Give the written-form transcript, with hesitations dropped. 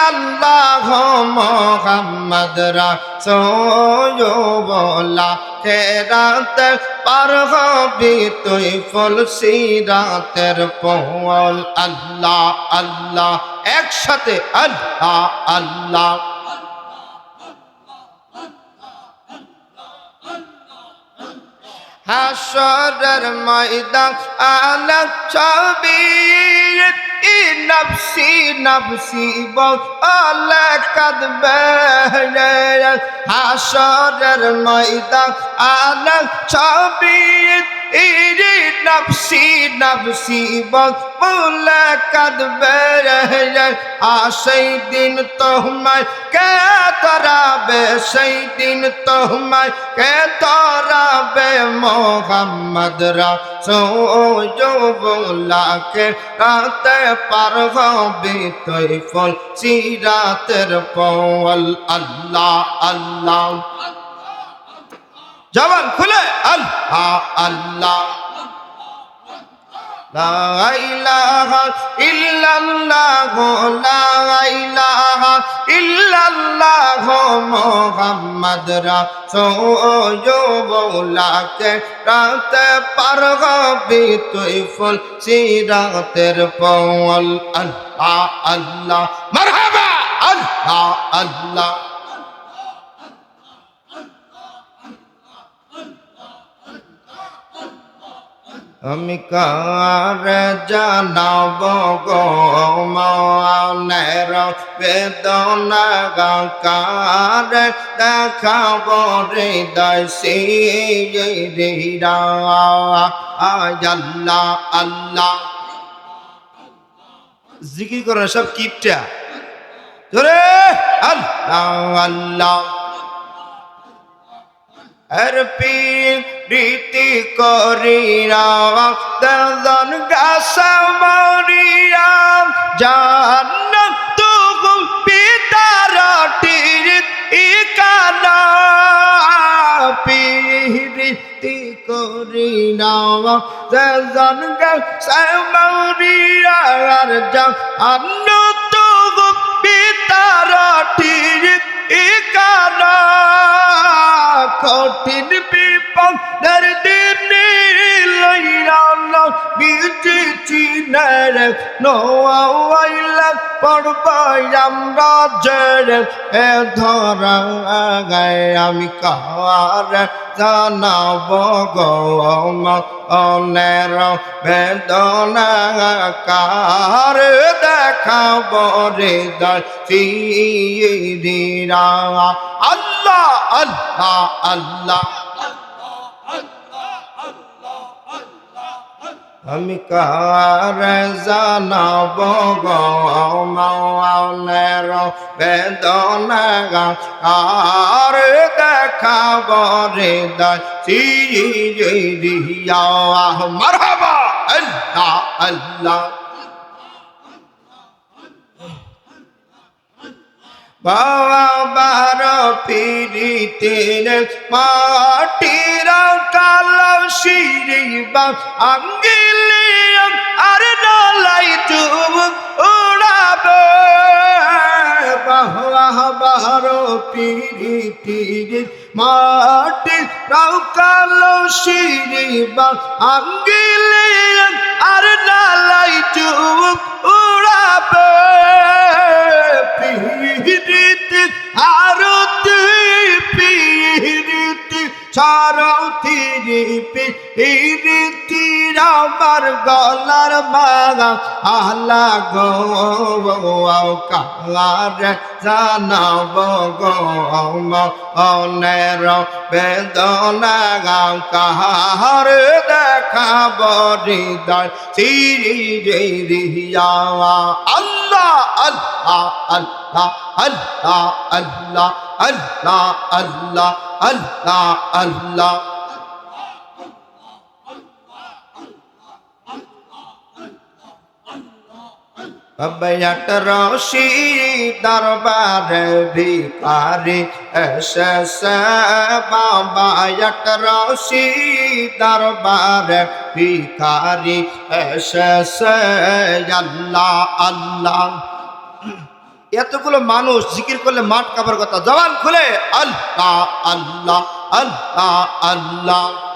ইল্লাল্লাহ মুহাম্মদ রাসূলুল্লাহ খেরাতের পার হবি তুই ফুল সিরাতের পল আল্লাহ আল্লাহ একসাথে আল্লাহ আল্লাহ হাসরের ময়দান আলাক ছবি নফসি নফসি বলে কাঁদবে হাসরের ময়দান আলাক ছবি নফসি নফসি বলে কাঁদবে সেই দিন তোমায় কে তরাবে সেই দিন তোমায় কে তরাবে মোহাম্মদ রাসূলুল্লাহ কে রাতে পার হবি তুই ফুল সিরাতের পল আল্লাহ আল্লাহ জবান খুলে আল্লাহ আল্লাহ লা ইলাহা ইল্লাল্লাহ লা ইলাহা ইল্লাল্লাহ মুহাম্মদ রাসূলুল্লাহ কে রাতে পার হবি তুই ফুল সিরাতের পল আল্লাহ আল্লাহ মারহাবা আল্লাহ আল্লাহ আমি কার জানাব গো মনের বেদনা কার দেখাব হৃদয় সিরা আল্লাহ আল্লাহ জিকির করে সব কিপটা জোরে আল্লাহ আল্লাহ আর প্রীতি করিয়া দন গাছা মরিয়া জান্নাত পিতার তীর ইকানা প্রীতি করিয়া দন গাছা মরিয়া জান্নাত পিতার তীর ইকানা কঠিন বিপদের দিনে লইয়া বিচি নের নোয়াইলা পড়বাই আমরা জেরে এ ধরা গায়ে আমি কার জানাব গো অনের বেদনা কার দেখাব হৃদয় সিরা আল্লাহ আল্লাহ আল্লাহ আমি কার জানাব গো মনের বেদনা কার দেখাব হৃদয় সিরা মারহাবা আল্লাহ আল্লাহ বাবার পিরিতের মাটির কালো শিরিবা আঙ্গিলি আর নলাই চুব উড়াবে বাবার পিরিতের মাটির কালো শিরিবা আঙ্গিলি আর নলাই চুব উড়াবে পিরিতি আরতি পিরিতি সারতি পিরিতি আমার গলার বাগা আলা গো কার জানাব গো অনের বেদনা কাহার দেখাব হৃদয় সিরিয়া আল্লাহ আল্লাহ আল্লাহ আল্লাহ আল্লাহ আল্লাহ আল্লাহ আল্লাহ আল্লাহ बैठ रोशी दरबार भिखारी ऐसे बाबा यट रोशी दरबार भिखारी ऐसे अल्लाह अल्लाह এতগুলো মানুষ জিকির করলে মাঠ কাবার কথা, জবান খুলে আল্লাহ আল্লাহ আল্লাহ আল্লাহ।